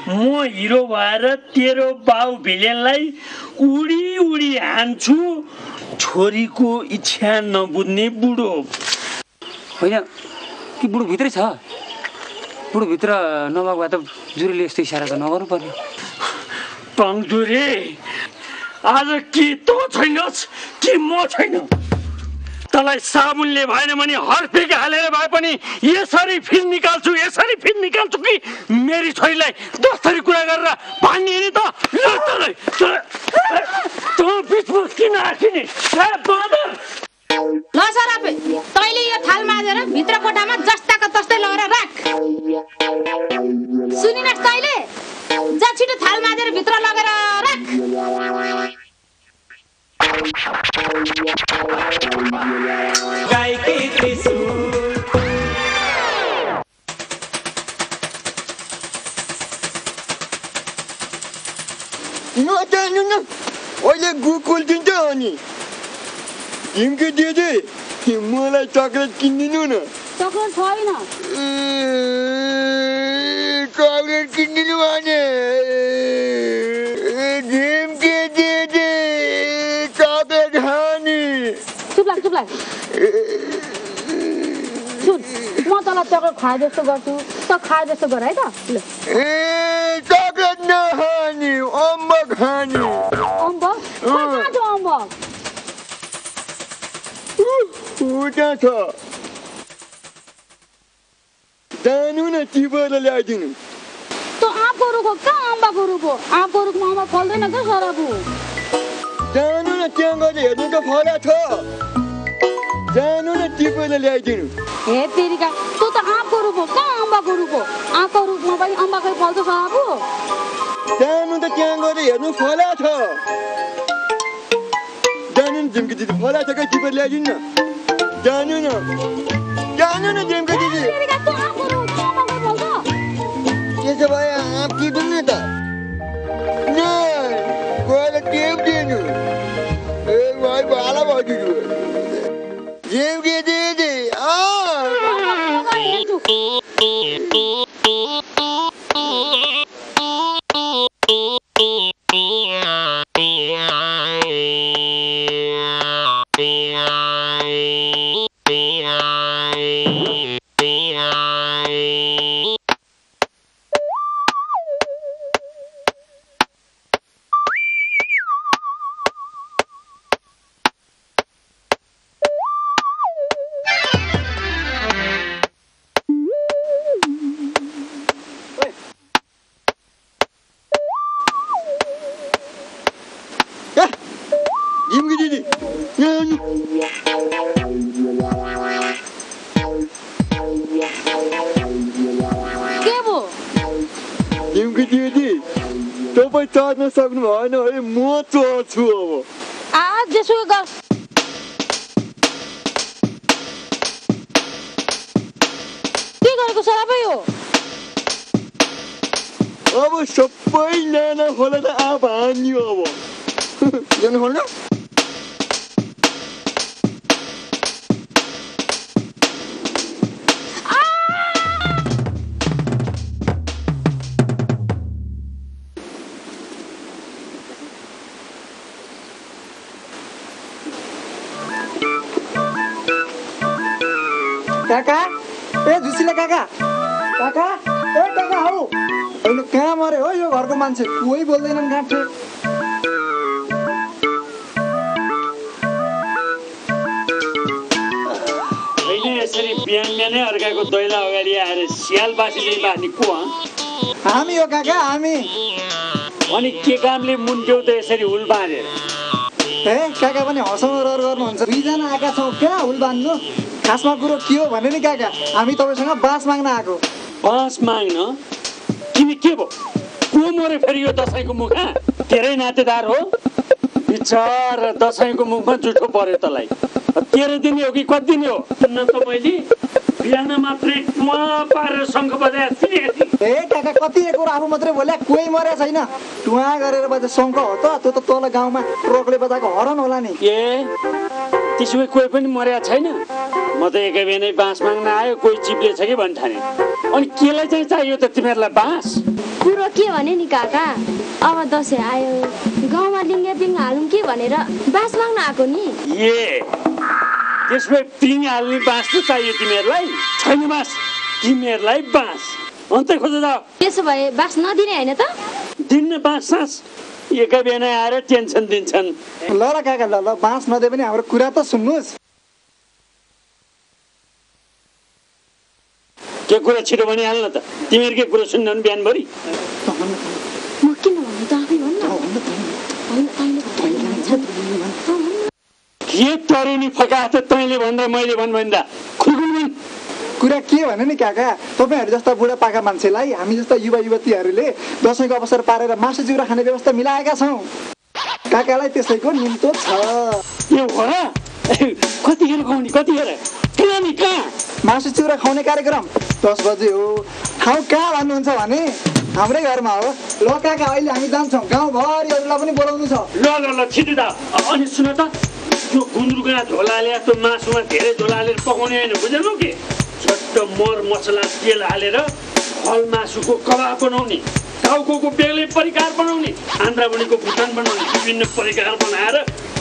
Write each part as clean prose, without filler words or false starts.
म हिरो भएर तेरो बाउ भिलेनलाई उडी उडी हान्छु छोरीको इच्छा नबुझ्ने बुढो होइन कि बुढो भित्रै छ बुढो भित्र नभएको भए त जुरेले यस्तो इसारा त नगर्नु पर्ने पङ्दुरे आज कि तँ छैनस् कि म छैन तँलाई साबुनले भएन भने हर्फेक हालेर भए पनि यसरी फिल निकाल्छु कि मेरी छोरीलाई दस्तरी कुरा गरेर भन्ने नि त तँ बिचमा किन आँटिने ल सरापे तैँले यो थाल माझेर भित्र कोठामा जस्ताको तस्तै लगेर राख सुनिनस् तैँले जा छिटो थाल माझेर भित्र लगेर राख गाईकी त्रिशूल न अहिले गुकुल दिन्छ अनि झिम्की दिदी मलाई चक्लेट किनिदिनु न चक्लेट छैन चक्लेट किनिदिनु भने झिम्की दिदी चक्लेट खाने चुप लाग सुन म तँलाई चक्लेट खाए जस्तो गर्छु त खाए जस्तो गर है त चक्लेट नखाने अम्बक खाने अम्बक कहाँ छ अम्बक उता छ जानु न टिपेर ल्याइदिनु त आँपको रुखो कहाँ अम्बाको रुखो आँपको रुखमा अम्बा फल्दैन क्या सराबु जानु न त्यहाँ गएर हेर्नु त फला छ जानु न टिपेर ल्याइदिनु हे तेरिका तँ त आँपको रुख हो कहाँ अम्बाको रुख हो आँपको रुखमा पनि अम्बाकै फल्छ सराबु जानु त त्यहाँ गएर हेर्नु फला छ जानु न झिम्की दिदी फला छ क्या टिपेर ल्याइदिनु न जानु न झिम्की दिदी त्यसो भए आँप टिप्नु नि त गएर टिप्दिनु ए भाइ भाला भइदिनु झिम्की दिदी तपाईँ चढ्न सक्नु भएन है म चढ्छु अब आज त्यसो गर के गरेको सराबै हो अब सबै नाना खोला त आँप हान्यो अब जानु खोल्नु काका ए झुसिले काका काका ए काका हौ अहिले कहाँ मरे हो यो घरको मान्छे कोही बोल्दैनन् गाँठे होइन यसरी बिहान बिहानै अर्काको दैला अगाडि आएर सियाल बासी बाँध्ने को हामी हो काका हामी अनि के कामले मुन्ट्यौ त यसरी हुल बाँधेर ए काका पनि हँसाउनु रहर गर्नुहुन्छ दुईजना आएका छौँ कहाँ हुल बाँध्नु खासमा कुरो के हो भने नि काका हामी तपाईँसँग बाँस माग्न आएको बाँस माग्न तिमी के भयो को मरे फेरि यो दसैँको मुखमा तेरै नातेदार हो विचार दसैँको मुखमा जुठो पर्यो तँलाई 13 दिन हो कि कति दिन हो न त मैले बिहान मात्रै टुवा पारेर शङ्ख बजाएर सुनेको थिएँ ए काका कति कुरो आफू मात्रै बोले कोही मरे छैन टुवा गरेर बजे शङ्क हो त त्यो त तल गाउँमा ट्रकले बजाएको हरन होला नि ए त्यसो भए कोही पनि मरेको छैन म त एकै बेनै बाँस माग्न आयो कोही चिप्ले छ कि भन्ने ठाने अनि केलाई चाहिँ चाहियो त तिमीहरूलाई बाँस कुरो के भने नि काका अब दसैँ आयो गाउँमा लिङ्गे पिङ हालौँ कि भनेर बाँस माग्न आएको नि ए त्यसो भए पिङ हाल्ने बाँस त चाहियो तिमीहरूलाई छैन बाँस तिमीहरूलाई बाँस अन्त खोज त त्यसो भए बाँस नदिने होइन त दिन्न बाँस सास एकै बेनै आएर टेन्सन दिन्छन् ल र काका ल बाँस नदिए पनि हाम्रो कुरा त सुन्नुहोस् के कुरा छिटो भनिहाल्न त तिमीहरूकै कुरा सुन्न बिहानभरि म किन भन्नु त आफै भन्न के तरुनी फका त तैँले भन्दा मैले भन्दा खुल्कुल कुरा के भने नि काका तपाईँहरू जस्ता बुढापाका मान्छेलाई हामी जस्ता युवा युवतीहरूले दसैँको अवसर पारेर मासु चिउरा खाने व्यवस्था मिलाएका छौँ काकालाई त्यसैको निम्तो छ यो हो र कतिखेर खुवाउने कतिखेर कहाँ नि कहाँ मासु चिउरा खुवाउने कार्यक्रम 10 बजे हो ठाउँ कहाँ भन्नुहुन्छ भने हाम्रै घरमा हो ल काका अहिले हामी जान्छौँ गाउँभरिहरूलाई पनि बोलाउनु छ ल ल ल छिटो त अनि सुन त त्यो गुन्द्रुकमा झोलाले त्यो मासुमा धेरै झोला हालेर पकाउने होइन बुझ्नु के छोटो मर मसला तेल हालेर फल मासुको कबाब बनाउने टाउको बेग्लै परिकार बनाउने आन्द्रावणीको भुटान बनाउने विभिन्न परिकार बनाएर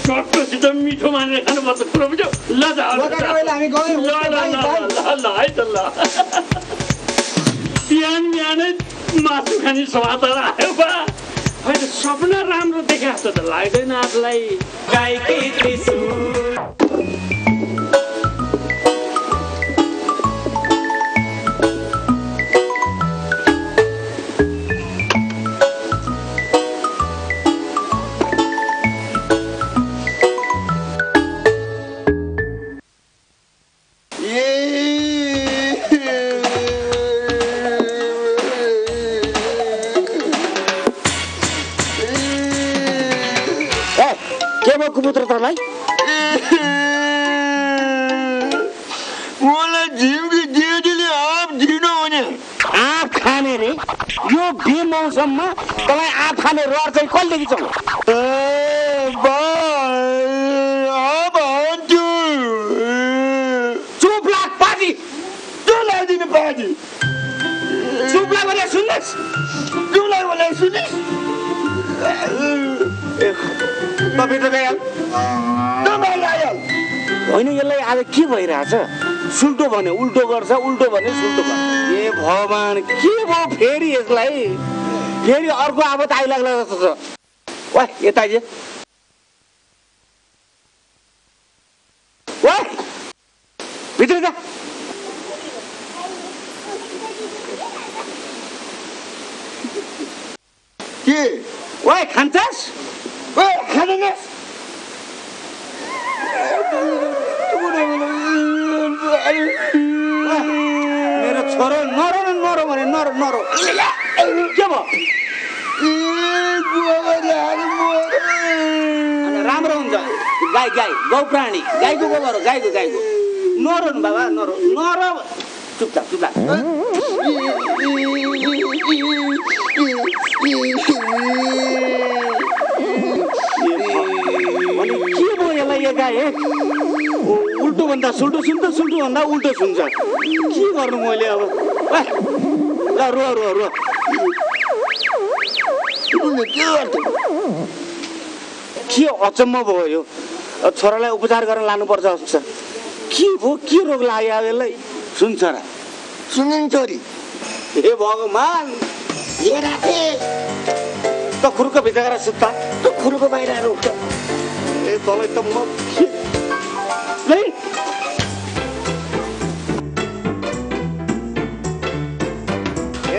चट्टोसित मिठो मानेर खानुपर्छ कुरो बुझ्यो ल त है त ल बिहान बिहानै मासु खाने समाचार आयो बा होइन सपना राम्रो देखा जस्तो त लाग्दैन आफूलाई गाईकै त्रिशूल पुत्रलाई मलाई झिम्की दिदीले आँप दिनु भने आँप खाने रे यो बेमौसममा तँलाई आँप खाने रहर चाहिँ कसले दिन्छ चुप लाग पाजी त्यो लगाइदिनु पाजी चुप लाग भने सुन्नुहोस् त्यो लाग भने सुनिस् होइन यसलाई आज के भइरहेछ सुल्टो भन्यो उल्टो गर्छ उल्टो भन्यो सुल्टो गर्छ ए भगवान् के भयो फेरि यसलाई फेरि अर्को आफत आइलाग्ला जस्तो छ वा यता जे वा भित्र जा के वा खान्छस् खाँदैनस् मेरो छोरो नरो नरो भने नरो नरो के भयो राम्रो हुन्छ गाई गाई गौ प्राणी गाईको गोबर हो गाईको नरो न बाबा नरो नरो चुपचाप चुपचाप के भयो यसलाई यो गाई उल्टो भन्दा सुल्टो सुन्छ सुल्टो भन्दा उल्टो सुन्छ के गर्नु मैले अब ल रुवा रुवा रुवा के अचम्म भयो यो छोरालाई उपचार गरेर लानुपर्छ जस्तो छ के भयो के रोग लाग्यो अब यसलाई सुन्छ र सुनिन् छोरी हे भगवान् त खुर्को भित्र गएर सुत्ता त खुर्को बाहिर आएर उठ्छ ए तँलाई त म हे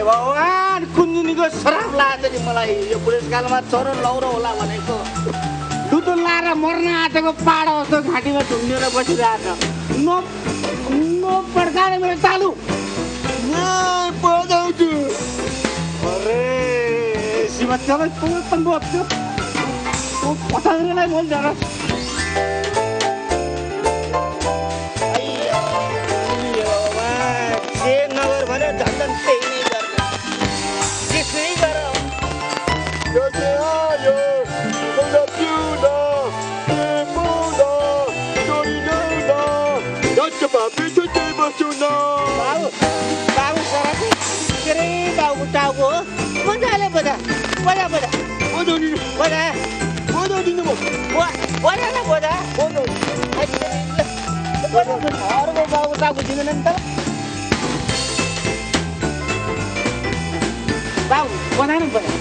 भगवान् कुञ्जुनीको श्राप लाग्छ नि मलाई यो बुढेसकालमा छोरो लौरो होला भनेको दुधो लाएर मर्न आँटेको पाडो जस्तो घाँटीमा ढुङ्गेर बसिरहेको पड्काएर मेरो चालु पढाउँछु अरे शिवचलाई तँ बच्यो पठाउनेलाई बोल्छ र जे नगर भने झन्डन त्यही नै गर्ने टाउको मजाले बजा बजा बजा बजाउदिन बजा बजाउदिन म बजा न बजा घरको बाबु टाउको दिँदैन नि त बाबु बजा न बजा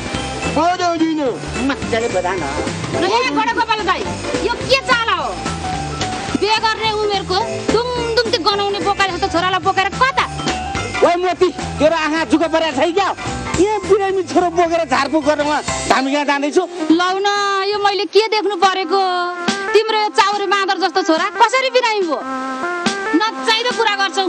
बजाउदिन मजाले बजा न बडा गोपाल दाइ यो के चाला हो बिहे गर्ने उमेरको दुमदुम त्यो गनाउने बोकाले जस्तो छोरालाई बोकेर कता ओइ मोती तेरो आँखा झुको परेको छ क्या यहाँ बिरामी छोरो बोकेर झारफुक गर्नुमा हामी कहाँ जाँदैछु लौ न यो मैले के देख्नु परेको तिम्रो यो चाउरे बाँदर जस्तो छोरा कसरी बिरामी भयो नचाहिँदो कुरा गर्छौ